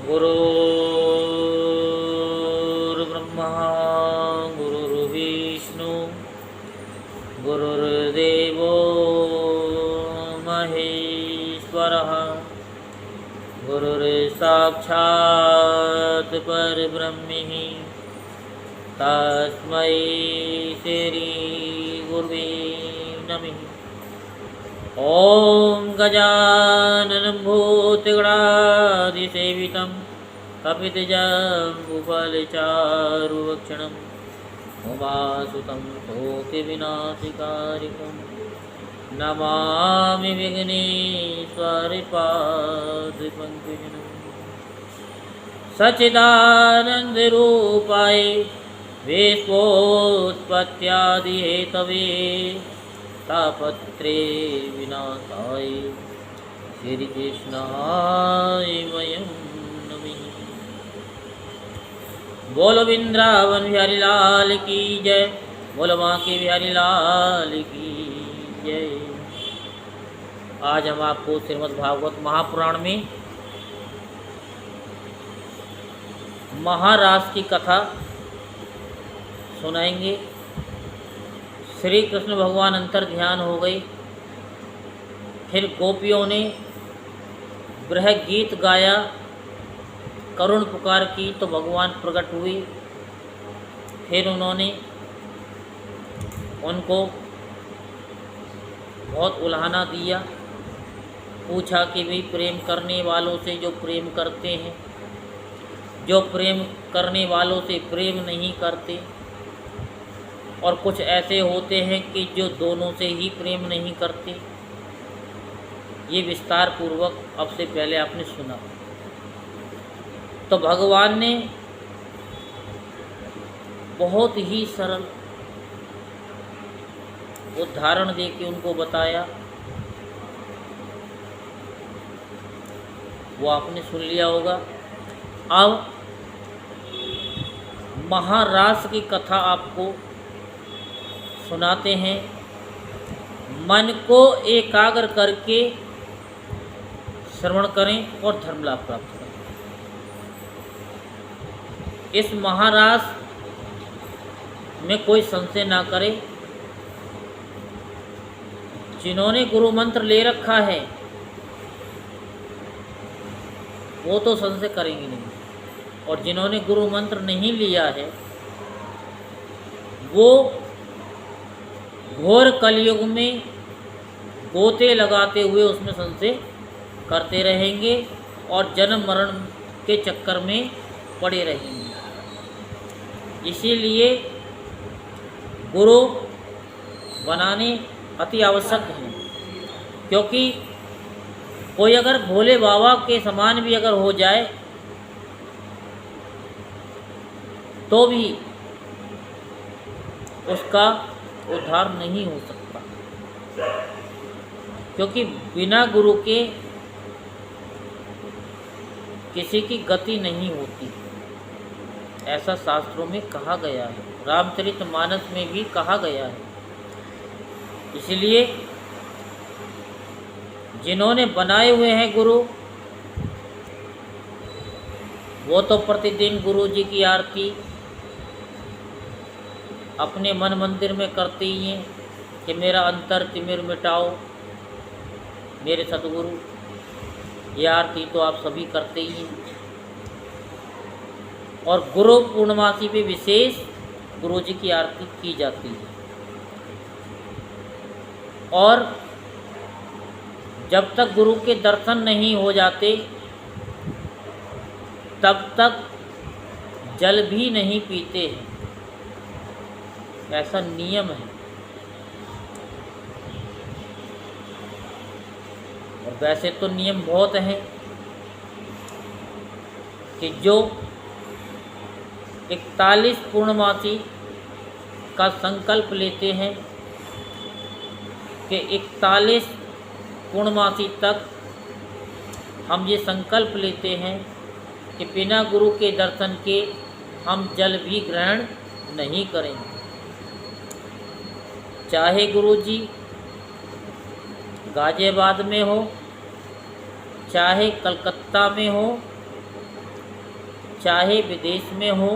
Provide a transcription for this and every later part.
गुरुर्ब्रह्मा गुरुर्विष्णु गुरुर्देवो महेश्वरः गुरुर्साक्षात् परब्रह्म तस्मै श्री गुरुवे नमः। ॐ गजाननं भूतगणाधिसेवितं कपितजम्बुफलचारुभक्षणम् उमासुतं शोकविनाशकारिणं नमामि विघ्नेश्वरपादपङ्कजं। सच्चिदानन्दरूपाय विश्वोत्पत्त्यादिहेतवे तापत्रे विनाशाय श्रीकृष्णाय वयं नमः। बोलो वृंदावन बिहारी लाल की जय, बोलो बांके बिहारी लाल की जय। आज हम आपको श्रीमद् भागवत महापुराण में महारास की कथा सुनाएंगे। श्री कृष्ण भगवान अंतर ध्यान हो गए। फिर गोपियों ने ब्रह गीत गाया, करुण पुकार की तो भगवान प्रकट हुए। फिर उन्होंने उनको बहुत उल्हाना दिया, पूछा कि भाई प्रेम करने वालों से जो प्रेम करते हैं, जो प्रेम करने वालों से प्रेम नहीं करते, और कुछ ऐसे होते हैं कि जो दोनों से ही प्रेम नहीं करते। ये विस्तार पूर्वक अब से पहले आपने सुना। तो भगवान ने बहुत ही सरल उदाहरण दे के उनको बताया, वो आपने सुन लिया होगा। अब महारास की कथा आपको सुनाते हैं। मन को एकाग्र करके श्रवण करें और धर्म लाभ प्राप्त करें। इस महारास में कोई संशय ना करे। जिन्होंने गुरु मंत्र ले रखा है वो तो संशय करेंगे नहीं, और जिन्होंने गुरु मंत्र नहीं लिया है वो घोर कलयुग में गोते लगाते हुए उसमें संशय करते रहेंगे और जन्म मरण के चक्कर में पड़े रहेंगे। इसीलिए गुरु बनाने अति आवश्यक है, क्योंकि कोई अगर भोले बाबा के समान भी अगर हो जाए तो भी उसका उद्धार नहीं हो सकता, क्योंकि बिना गुरु के किसी की गति नहीं होती। ऐसा शास्त्रों में कहा गया है, रामचरितमानस में भी कहा गया है। इसलिए जिन्होंने बनाए हुए हैं गुरु, वो तो प्रतिदिन गुरु जी की आरती अपने मन मंदिर में करते ही हैं कि मेरा अंतर तिमिर मिटाओ मेरे सतगुरु। ये आरती तो आप सभी करते ही हैं। और गुरु पूर्णमासी पे विशेष गुरु जी की आरती की जाती है। और जब तक गुरु के दर्शन नहीं हो जाते तब तक जल भी नहीं पीते हैं, ऐसा नियम है। और वैसे तो नियम बहुत हैं कि जो 41 पूर्णमासी का संकल्प लेते हैं कि 41 पूर्णमासी तक हम ये संकल्प लेते हैं कि बिना गुरु के दर्शन के हम जल भी ग्रहण नहीं करेंगे। चाहे गुरु जी गाजियाबाद में हो, चाहे कलकत्ता में हो, चाहे विदेश में हो,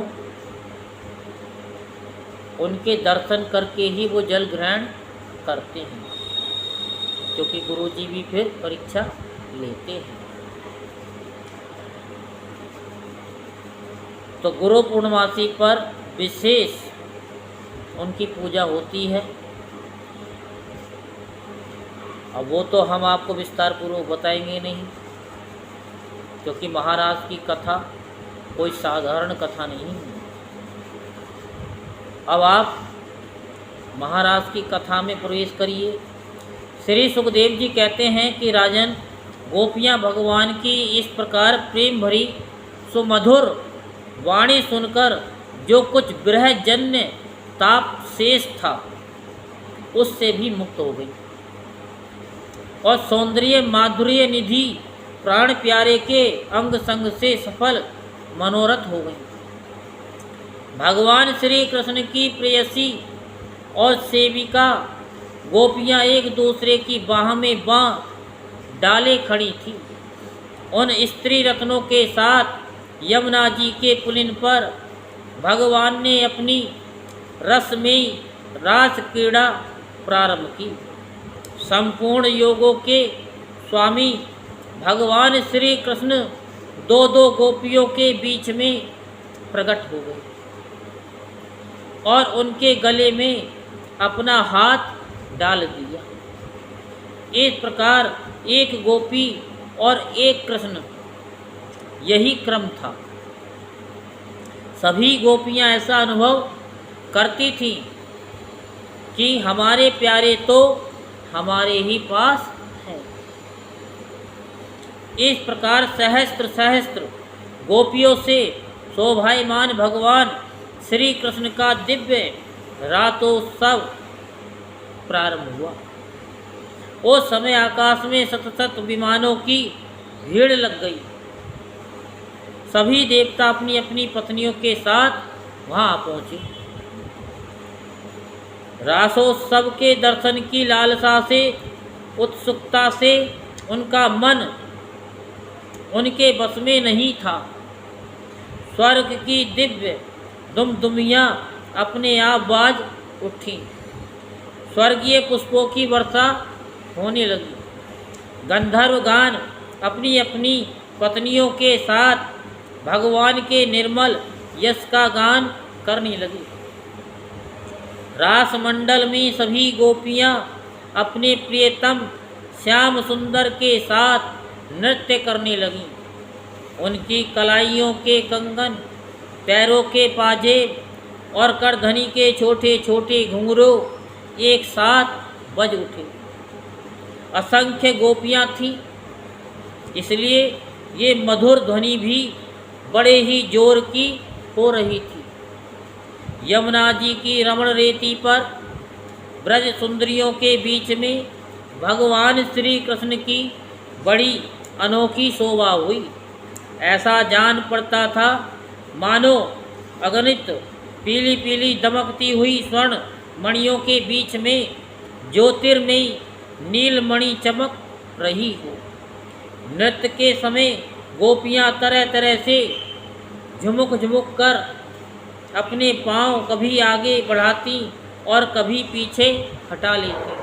उनके दर्शन करके ही वो जल ग्रहण करते हैं, क्योंकि गुरुजी भी फिर परीक्षा लेते हैं। तो गुरु पूर्णमासी पर विशेष उनकी पूजा होती है। अब वो तो हम आपको विस्तार पूर्वक बताएंगे नहीं, क्योंकि महाराज की कथा कोई साधारण कथा नहीं है। अब आप महाराज की कथा में प्रवेश करिए। श्री सुखदेव जी कहते हैं कि राजन, गोपियाँ भगवान की इस प्रकार प्रेम भरी सुमधुर वाणी सुनकर जो कुछ विरह जन्य ताप शेष था, उससे भी मुक्त हो गई और सौंदर्य माधुर्य निधि प्राण प्यारे के अंग संग से सफल मनोरथ हो गई। भगवान श्री कृष्ण की प्रेयसी और सेविका गोपियाँ एक दूसरे की बाह में बाह डाले खड़ी थी। उन स्त्री रत्नों के साथ यमुना जी के पुलिन पर भगवान ने अपनी रसमयी रास क्रीड़ा प्रारंभ की। संपूर्ण योगों के स्वामी भगवान श्री कृष्ण दो दो गोपियों के बीच में प्रकट हो गए और उनके गले में अपना हाथ डाल दिया। इस प्रकार एक गोपी और एक कृष्ण, यही क्रम था। सभी गोपियाँ ऐसा अनुभव करती थीं कि हमारे प्यारे तो हमारे ही पास है। इस प्रकार सहस्त्र सहस्त्र गोपियों से शोभायमान भगवान श्री कृष्ण का दिव्य रातोत्सव प्रारंभ हुआ। उस समय आकाश में सतसत विमानों की भीड़ लग गई। सभी देवता अपनी अपनी पत्नियों के साथ वहाँ पहुँचे। रासोत्सव के दर्शन की लालसा से, उत्सुकता से उनका मन उनके बस में नहीं था। स्वर्ग की दिव्य दुमदुमियाँ अपने आप बाज उठी। स्वर्गीय पुष्पों की वर्षा होने लगी। गंधर्व गान अपनी अपनी पत्नियों के साथ भगवान के निर्मल यश का गान करने लगी। रास मंडल में सभी गोपियाँ अपने प्रियतम श्याम सुंदर के साथ नृत्य करने लगीं। उनकी कलाइयों के कंगन, पैरों के पाजेब और करधनी के छोटे छोटे घुंघरू एक साथ बज उठे। असंख्य गोपियाँ थीं, इसलिए ये मधुर ध्वनि भी बड़े ही जोर की हो रही थी। यमुना जी की रमण रेती पर ब्रज सुंदरियों के बीच में भगवान श्री कृष्ण की बड़ी अनोखी शोभा हुई। ऐसा जान पड़ता था मानो अगणित पीली पीली दमकती हुई स्वर्ण मणियों के बीच में ज्योतिर्मयी नीलमणि चमक रही हो। नृत्य के समय गोपियाँ तरह तरह से झुमुक झुमुक कर अपने पांव कभी आगे बढ़ाती और कभी पीछे हटा लेती।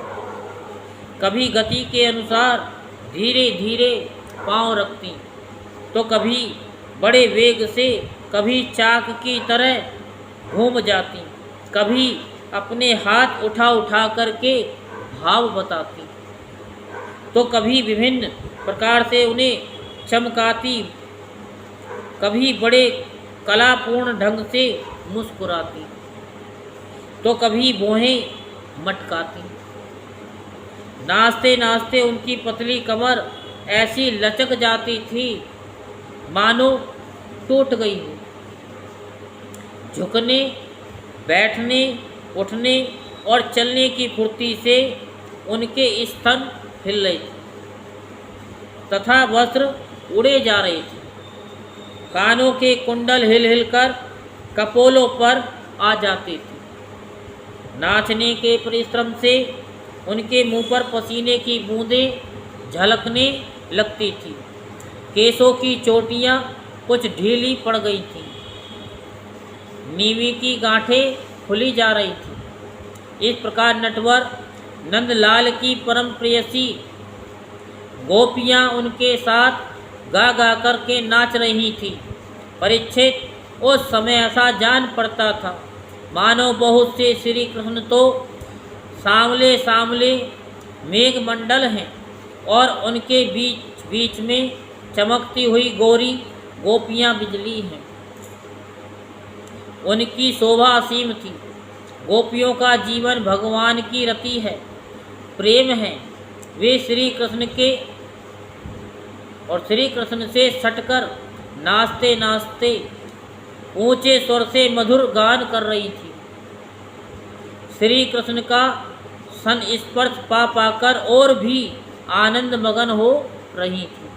कभी गति के अनुसार धीरे धीरे पांव रखती, तो कभी बड़े वेग से, कभी चाक की तरह घूम जाती, कभी अपने हाथ उठा उठा करके भाव बताती, तो कभी विभिन्न प्रकार से उन्हें चमकाती, कभी बड़े कलापूर्ण ढंग से मुस्कुराती, तो कभी भौहें मटकाती। नाचते नाचते उनकी पतली कमर ऐसी लचक जाती थी मानो टूट गई हो। झुकने, बैठने, उठने और चलने की फुर्ती से उनके स्तन हिल रहे थे तथा वस्त्र उड़े जा रहे थे। कानों के कुंडल हिल हिल कर कपोलों पर आ जाते थे। नाचने के परिश्रम से उनके मुंह पर पसीने की बूंदें झलकने लगती थी। केशों की चोटियाँ कुछ ढीली पड़ गई थी, नीवी की गांठें खुली जा रही थी। इस प्रकार नटवर नंदलाल की परम प्रेयसी गोपियाँ उनके साथ गा गा करके नाच रही थी। परीक्षित उस समय ऐसा जान पड़ता था मानो बहुत से श्री कृष्ण तो सामले सामले मेघमंडल हैं और उनके बीच बीच में चमकती हुई गोरी गोपियाँ बिजली हैं। उनकी शोभा असीम थी। गोपियों का जीवन भगवान की रति है, प्रेम है। वे श्री कृष्ण के और श्री कृष्ण से सटकर नाचते नाचते ऊंचे स्वर से मधुर गान कर रही थी। श्री कृष्ण का संस्पर्श पा पाकर और भी आनंद मगन हो रही थी।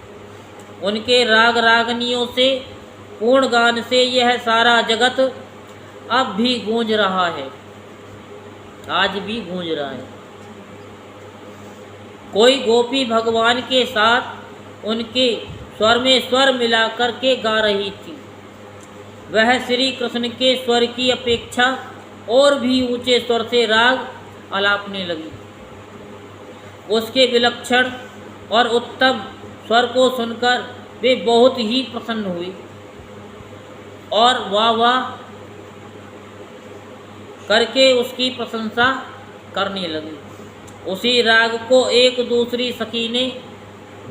उनके राग रागनियों से पूर्ण गान से यह सारा जगत अब भी गूंज रहा है, आज भी गूंज रहा है। कोई गोपी भगवान के साथ उनके स्वर में स्वर मिलाकर के गा रही थी। वह श्री कृष्ण के स्वर की अपेक्षा और भी ऊंचे स्वर से राग आलापने लगी। उसके विलक्षण और उत्तम स्वर को सुनकर वे बहुत ही प्रसन्न हुई और वाह वाह करके उसकी प्रशंसा करने लगी। उसी राग को एक दूसरी सखी ने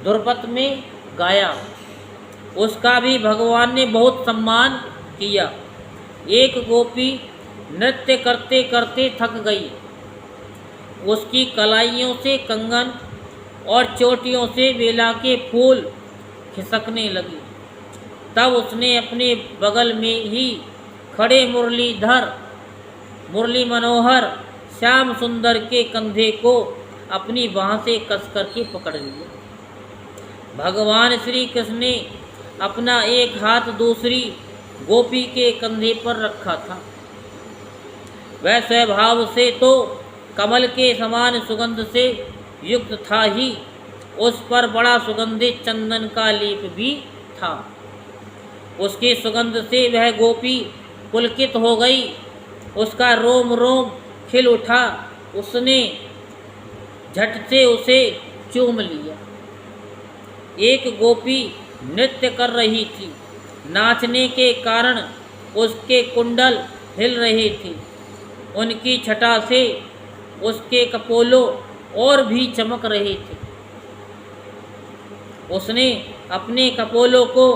ध्रुपद में गाया। उसका भी भगवान ने बहुत सम्मान किया। एक गोपी नृत्य करते करते थक गई। उसकी कलाइयों से कंगन और चोटियों से बेला के फूल खिसकने लगी। तब उसने अपने बगल में ही खड़े मुरली मनोहर श्याम सुंदर के कंधे को अपनी बाह से कस करके पकड़ लिया। भगवान श्री कृष्ण ने अपना एक हाथ दूसरी गोपी के कंधे पर रखा था। वह स्वभाव से तो कमल के समान सुगंध से युक्त था ही, उस पर बड़ा सुगंधित चंदन का लेप भी था। उसकी सुगंध से वह गोपी पुलकित हो गई। उसका रोम रोम खिल उठा। उसने झट से उसे चूम लिया। एक गोपी नृत्य कर रही थी। नाचने के कारण उसके कुंडल हिल रहे थे। उनकी छटा से उसके कपोलों और भी चमक रहे थे। उसने अपने कपोलों को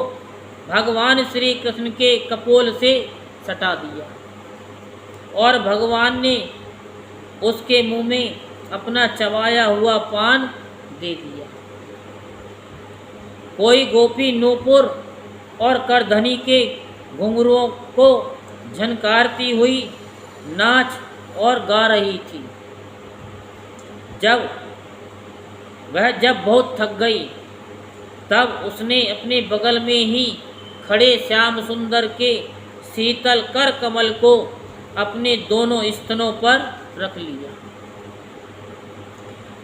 भगवान श्री कृष्ण के कपोल से सटा दिया और भगवान ने उसके मुंह में अपना चबाया हुआ पान दे दिया। कोई गोपी नूपुर और करधनी के घुंघरुओं को झनकारती हुई नाच और गा रही थी। जब बहुत थक गई तब उसने अपने बगल में ही खड़े श्याम सुंदर के शीतल कर कमल को अपने दोनों स्तनों पर रख लिया।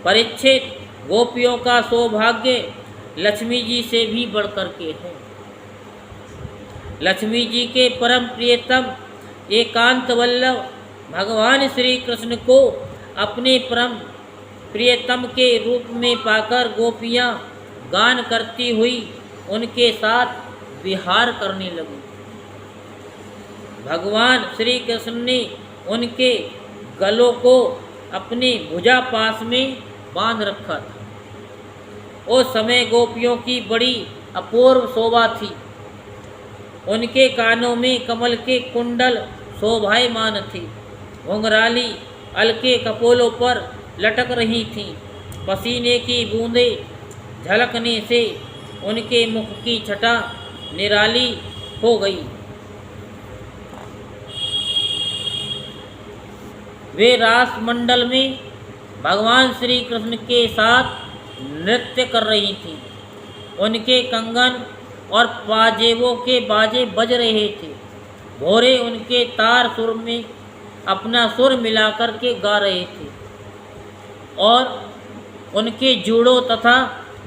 परीक्षित, गोपियों का सौभाग्य लक्ष्मी जी से भी बढ़कर के है। लक्ष्मी जी के परम प्रियतम एकांत वल्लभ भगवान श्री कृष्ण को अपने परम प्रियतम के रूप में पाकर गोपियाँ गान करती हुई उनके साथ विहार करने लगी। भगवान श्री कृष्ण ने उनके गलों को अपने भुजा पास में बांध रखा था। उस समय गोपियों की बड़ी अपूर्व शोभा थी। उनके कानों में कमल के कुंडल शोभायमान थे। घुंघराली अलके कपोलों पर लटक रही थीं। पसीने की बूंदें झलकने से उनके मुख की छटा निराली हो गई। वे रास मंडल में भगवान श्री कृष्ण के साथ नृत्य कर रही थीं। उनके कंगन और पाजेबों के बाजे बज रहे थे। भोरे उनके तार सुर में अपना सुर मिलाकर के गा रहे थे और उनके जूड़ों तथा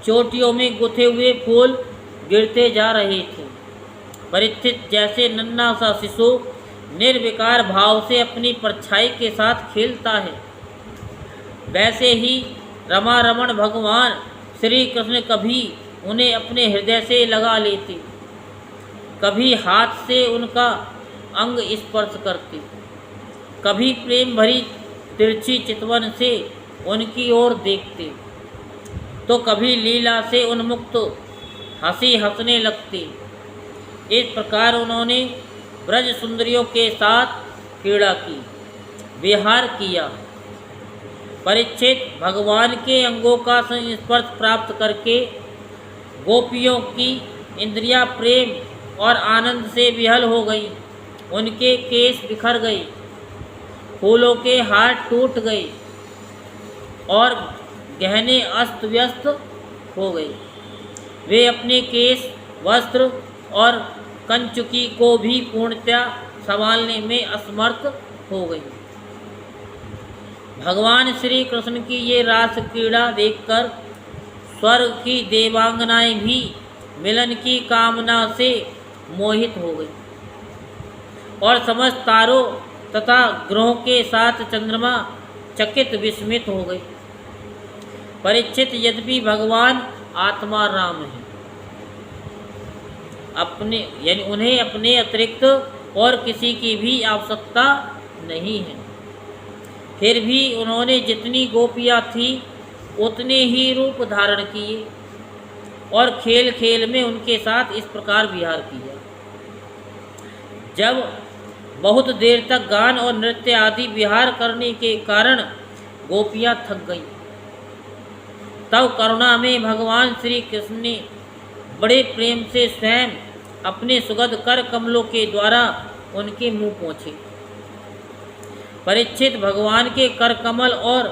चोटियों में गुथे हुए फूल गिरते जा रहे थे। परीक्षित, जैसे नन्हा सा शिशु निर्विकार भाव से अपनी परछाई के साथ खेलता है, वैसे ही रमारमण भगवान श्री कृष्ण कभी उन्हें अपने हृदय से लगा लेते, कभी हाथ से उनका अंग स्पर्श करते, कभी प्रेम भरी तिरछी चितवन से उनकी ओर देखते, तो कभी लीला से उन्मुक्त हंसी हंसने लगते। इस प्रकार उन्होंने ब्रज सुंदरियों के साथ क्रीड़ा की, विहार किया। परीक्षित, भगवान के अंगों का स्पर्श प्राप्त करके गोपियों की इंद्रियां प्रेम और आनंद से विहल हो गई। उनके केश बिखर गए, फूलों के हार टूट गए और गहने अस्त व्यस्त हो गए। वे अपने केश, वस्त्र और कंचुकी को भी पूर्णतया संभालने में असमर्थ हो गई। भगवान श्री कृष्ण की ये रास क्रीड़ा देखकर स्वर्ग की देवांगनाएं भी मिलन की कामना से मोहित हो गई और समस्त तारों तथा ग्रहों के साथ चंद्रमा चकित विस्मित हो गए। परीक्षित, यद्यपि भगवान आत्मा राम हैं, उन्हें अपने अतिरिक्त और किसी की भी आवश्यकता नहीं है, फिर भी उन्होंने जितनी गोपियाँ थी उतने ही रूप धारण किए और खेल खेल में उनके साथ इस प्रकार विहार किया। जब बहुत देर तक गान और नृत्य आदि विहार करने के कारण गोपियाँ थक गईं, तब करुणा में भगवान श्री कृष्ण ने बड़े प्रेम से स्वयं अपने सुगंध कर कमलों के द्वारा उनके मुंह पहुँचे। परीक्षित, भगवान के कर कमल और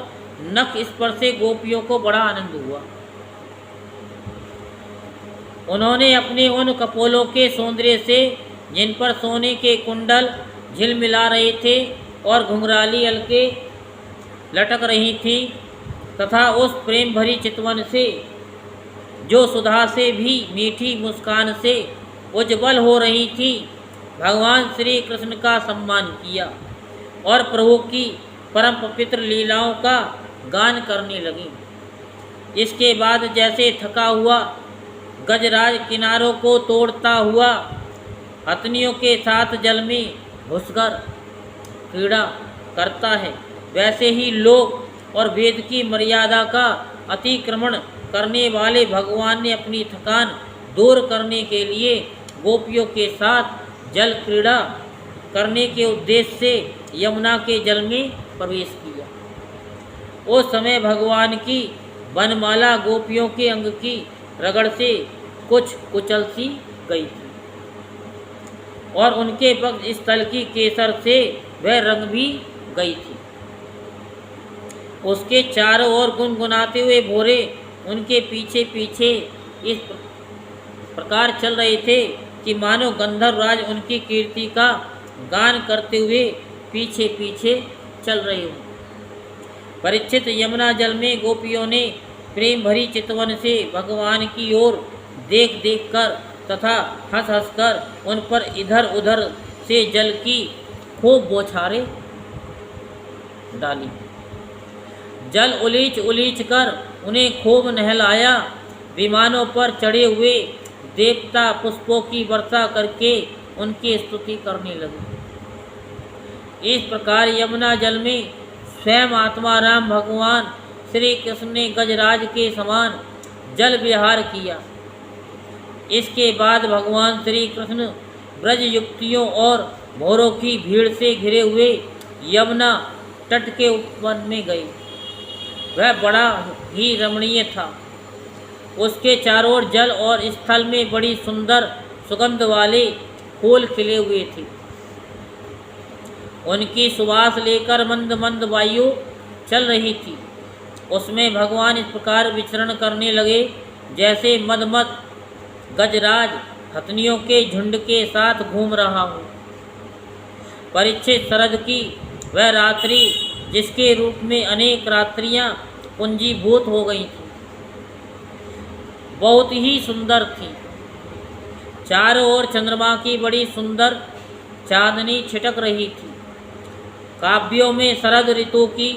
नख स्पर्श से गोपियों को बड़ा आनंद हुआ। उन्होंने अपने उन कपोलों के सौंदर्य से, जिन पर सोने के कुंडल झिलमिला रहे थे और घुंघराली अलके लटक रही थी, तथा उस प्रेम भरी चितवन से जो सुधा से भी मीठी मुस्कान से उज्ज्वल हो रही थी, भगवान श्री कृष्ण का सम्मान किया और प्रभु की परम पवित्र लीलाओं का गान करने लगी। इसके बाद जैसे थका हुआ गजराज किनारों को तोड़ता हुआ हथनियों के साथ जल में घुसकर क्रीड़ा करता है, वैसे ही लोक और वेद की मर्यादा का अतिक्रमण करने वाले भगवान ने अपनी थकान दूर करने के लिए गोपियों के साथ जल क्रीड़ा करने के उद्देश्य से यमुना के जल में प्रवेश किया। उस समय भगवान की वनमाला गोपियों के अंग की रगड़ से कुछ कुचल सी गई थी और उनके वक्ष स्थल की केसर से वह रंग भी गई थी। उसके चारों ओर गुनगुनाते हुए भोरे उनके पीछे पीछे इस प्रकार चल रहे थे कि मानो गंधर्व राज उनकी कीर्ति का गान करते हुए पीछे पीछे चल रहे हों। परीक्षित, यमुना जल में गोपियों ने प्रेम भरी चितवन से भगवान की ओर देख देख कर तथा हंस हंस कर उन पर इधर उधर से जल की खूब बौछारें डाली। जल उलीच उलीच कर उन्हें खूब नहलाया। विमानों पर चढ़े हुए देवता पुष्पों की वर्षा करके उनकी स्तुति करने लगे। इस प्रकार यमुना जल में स्वयं आत्मा राम भगवान श्री कृष्ण ने गजराज के समान जल विहार किया। इसके बाद भगवान श्री कृष्ण ब्रज युक्तियों और भौरों की भीड़ से घिरे हुए यमुना तट के उपवन में गए। वह बड़ा ही रमणीय था। उसके चारों ओर जल और स्थल में बड़ी सुंदर सुगंध वाले फूल खिले हुए थे। उनकी सुवास लेकर मंद मंद वायु चल रही थी। उसमें भगवान इस प्रकार विचरण करने लगे जैसे मदमस्त गजराज हथनियों के झुंड के साथ घूम रहा हो। परीक्षित, शरद की वह रात्रि जिसके रूप में अनेक रात्रियां पुंजीभूत हो गई थी, बहुत ही सुंदर थी। चारों ओर चंद्रमा की बड़ी सुंदर चांदनी छिटक रही थी। काव्यों में शरद ऋतु की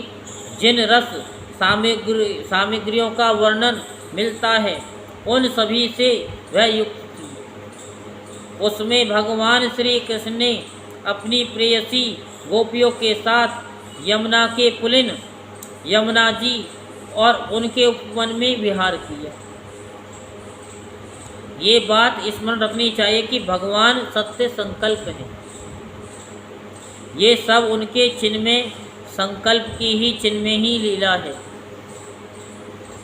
जिन रस सामग्रियों का वर्णन मिलता है, उन सभी से वह युक्त थी। उसमें भगवान श्री कृष्ण ने अपनी प्रेयसी गोपियों के साथ यमुना के पुलिन यमुना जी और उनके उपवन में विहार किया। ये बात स्मरण रखनी चाहिए कि भगवान सत्य संकल्प है। ये सब उनके चिन्मय संकल्प की ही चिन्मयी लीला है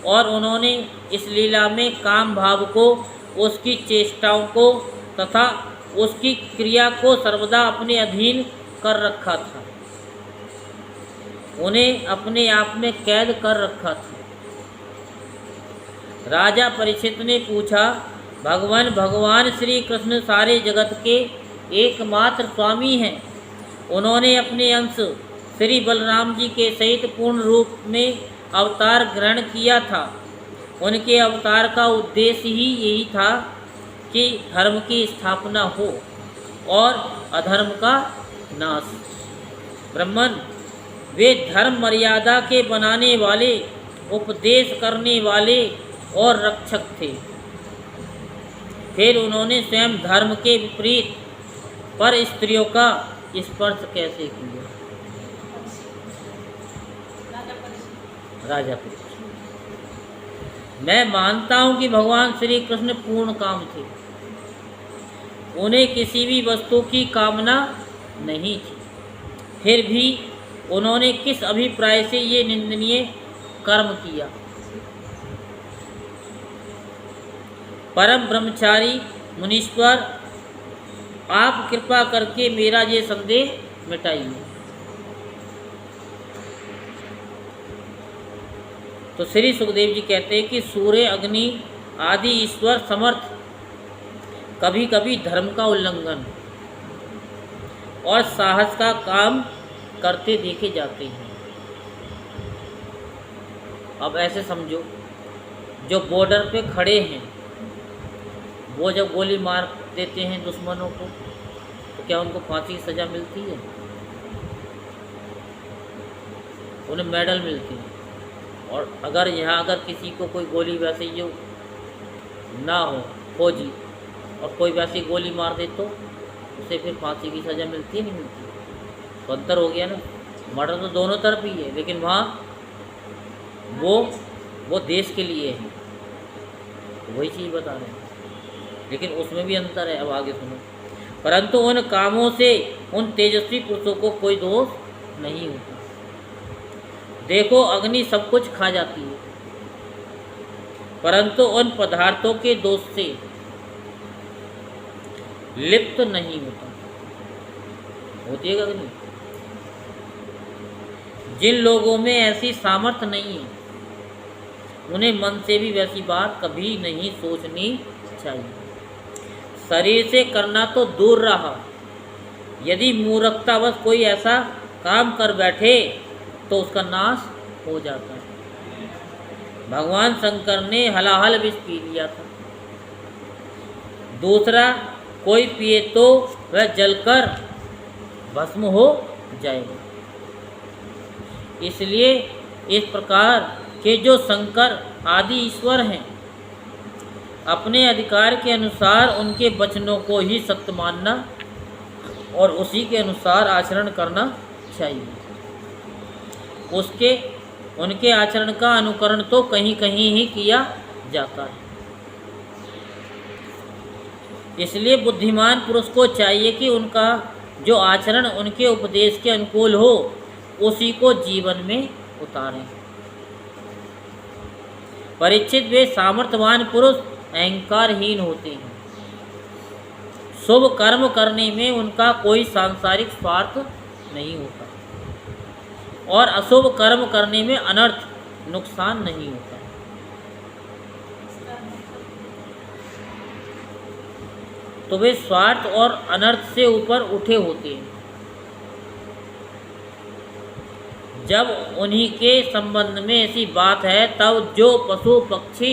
और उन्होंने इस लीला में काम भाव को, उसकी चेष्टाओं को तथा उसकी क्रिया को सर्वदा अपने अधीन कर रखा था, उन्हें अपने आप में कैद कर रखा था। राजा परीक्षित ने पूछा, भगवान श्री कृष्ण सारे जगत के एकमात्र स्वामी हैं। उन्होंने अपने अंश श्री बलराम जी के सहित पूर्ण रूप में अवतार ग्रहण किया था। उनके अवतार का उद्देश्य ही यही था कि धर्म की स्थापना हो और अधर्म का नाश। ब्राह्मण वे धर्म मर्यादा के बनाने वाले, उपदेश करने वाले और रक्षक थे। फिर उन्होंने स्वयं धर्म के विपरीत पर स्त्रियों का स्पर्श कैसे किया? राजा परीक्षित, मैं मानता हूं कि भगवान श्री कृष्ण पूर्ण काम थे। उन्हें किसी भी वस्तु की कामना नहीं थी। फिर भी उन्होंने किस अभिप्राय से ये निंदनीय कर्म किया? परम ब्रह्मचारी मुनीश्वर, आप कृपा करके मेरा ये संदेह मिटाइए। तो श्री सुखदेव जी कहते हैं कि सूर्य, अग्नि आदि ईश्वर समर्थ कभी कभी धर्म का उल्लंघन और साहस का काम करते देखे जाते हैं। अब ऐसे समझो, जो बॉर्डर पे खड़े हैं वो जब गोली मार देते हैं दुश्मनों को, तो क्या उनको फांसी की सज़ा मिलती है? उन्हें मेडल मिलती है। और अगर अगर किसी को कोई गोली वैसे जो ना हो, फौजी, और कोई वैसी गोली मार दे तो उसे फिर फांसी की सज़ा मिलती है, नहीं मिलती? तो अंतर हो गया ना। मर्डर तो दोनों तरफ ही है, लेकिन वहाँ वो देश के लिए है, वही चीज़ बता रहे हैं। लेकिन उसमें भी अंतर है। अब आगे सुनो। परंतु उन कामों से उन तेजस्वी पुरुषों को कोई दोष नहीं होता। देखो, अग्नि सब कुछ खा जाती है, परंतु उन पदार्थों के दोष से लिप्त नहीं होता। होती है अग्नि। जिन लोगों में ऐसी सामर्थ्य नहीं है, उन्हें मन से भी वैसी बात कभी नहीं सोचनी चाहिए। शरीर से करना तो दूर रहा, यदि मूर्खतावश कोई ऐसा काम कर बैठे तो उसका नाश हो जाता है। भगवान शंकर ने हलाहल विष पी लिया था। दूसरा कोई पिए तो वह जलकर भस्म हो जाएगा। इसलिए इस प्रकार के जो शंकर आदि ईश्वर हैं, अपने अधिकार के अनुसार उनके वचनों को ही सत्य मानना और उसी के अनुसार आचरण करना चाहिए। उनके आचरण का अनुकरण तो कहीं कहीं ही किया जाता है। इसलिए बुद्धिमान पुरुष को चाहिए कि उनका जो आचरण उनके उपदेश के अनुकूल हो, उसी को जीवन में उतारें। परीक्षित, वे सामर्थ्यवान पुरुष अहंकारहीन होते हैं। शुभ कर्म करने में उनका कोई सांसारिक स्वार्थ नहीं होता और अशुभ कर्म करने में अनर्थ, नुकसान नहीं होता। तो वे स्वार्थ और अनर्थ से ऊपर उठे होते हैं। जब उन्हीं के संबंध में ऐसी बात है, तब जो पशु पक्षी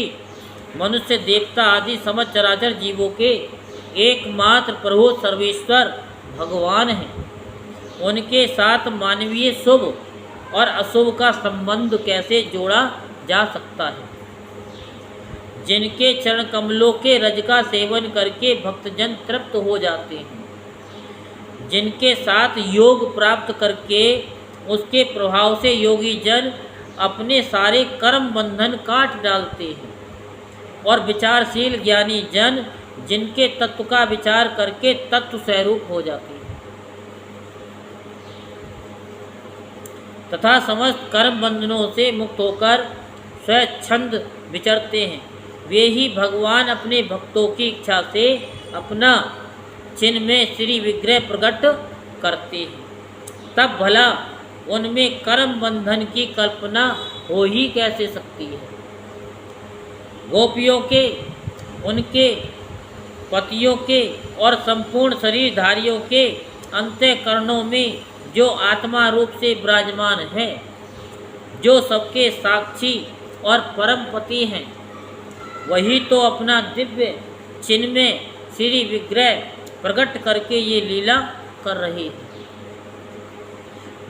मनुष्य देवता आदि समस्त चराचर जीवों के एकमात्र प्रभु सर्वेश्वर भगवान हैं। उनके साथ मानवीय शुभ और अशुभ का संबंध कैसे जोड़ा जा सकता है? जिनके चरण कमलों के रज का सेवन करके भक्तजन तृप्त हो जाते हैं, जिनके साथ योग प्राप्त करके उसके प्रभाव से योगी जन अपने सारे कर्म बंधन काट डालते हैं, और विचारशील ज्ञानी जन जिनके तत्व का विचार करके तत्व स्वरूप हो जाते हैं तथा समस्त कर्म बंधनों से मुक्त होकर स्वच्छंद विचरते हैं, वे ही भगवान अपने भक्तों की इच्छा से अपना चिन्ह में श्री विग्रह प्रकट करते हैं। तब भला उनमें कर्म बंधन की कल्पना हो ही कैसे सकती है? गोपियों के, उनके पतियों के और संपूर्ण शरीरधारियों के अंतःकरणों में जो आत्मा रूप से विराजमान है, जो सबके साक्षी और परम पति हैं, वही तो अपना दिव्य चिन्ह में श्री विग्रह प्रकट करके ये लीला कर रहे हैं।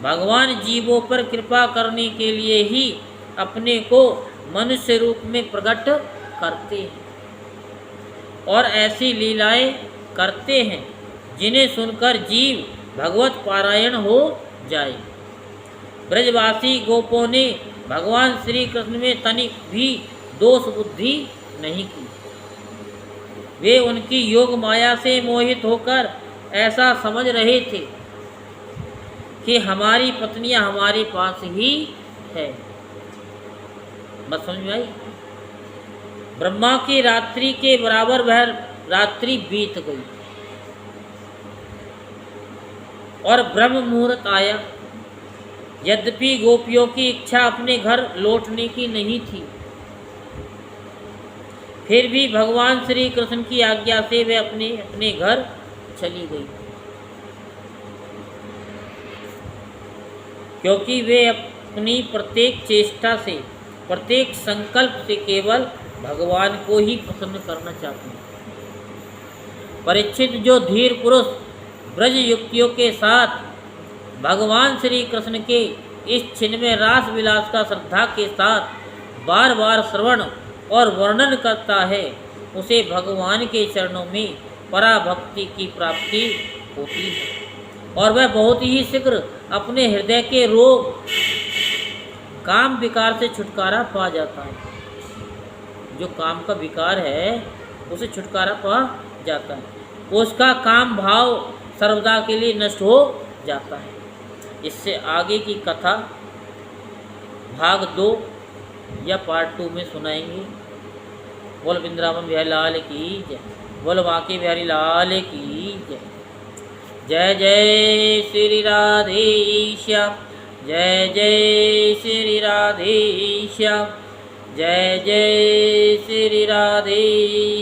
भगवान जीवों पर कृपा करने के लिए ही अपने को मनुष्य रूप में प्रकट करते हैं और ऐसी लीलाएं करते हैं जिन्हें सुनकर जीव भगवत पारायण हो जाए। ब्रजवासी गोपों ने भगवान श्री कृष्ण में तनिक भी दोष बुद्धि नहीं की। वे उनकी योग माया से मोहित होकर ऐसा समझ रहे थे कि हमारी पत्नियां हमारे पास ही है। बस समझ में आई? ब्रह्मा की रात्रि के बराबर वह रात्रि बीत गई और ब्रह्म मुहूर्त आया। यद्यपि गोपियों की इच्छा अपने घर लौटने की नहीं थी, फिर भी भगवान श्री कृष्ण की आज्ञा से वे अपने घर चली गई, क्योंकि वे अपनी प्रत्येक चेष्टा से, प्रत्येक संकल्प से केवल भगवान को ही प्रसन्न करना चाहते हैं। परीक्षित जो धीर पुरुष ब्रज युक्तियों के साथ भगवान श्री कृष्ण के इस छिन्न में रास विलास का श्रद्धा के साथ बार बार श्रवण और वर्णन करता है, उसे भगवान के चरणों में पराभक्ति की प्राप्ति होती है और वह बहुत ही शीघ्र अपने हृदय के रोग काम विकार से छुटकारा पा जाता है। जो काम का विकार है उसे छुटकारा पा जाता है, उसका काम भाव सर्वदा के लिए नष्ट हो जाता है। इससे आगे की कथा भाग 2 या पार्ट 2 में सुनाएंगे। बोल वृंदावन बिहारी लाल की जय, बोल बांके बिहारी लाल की जय। जय जय श्री राधेश्याम, जय जय श्री राधेश्याम, जय जय श्री राधेश्याम।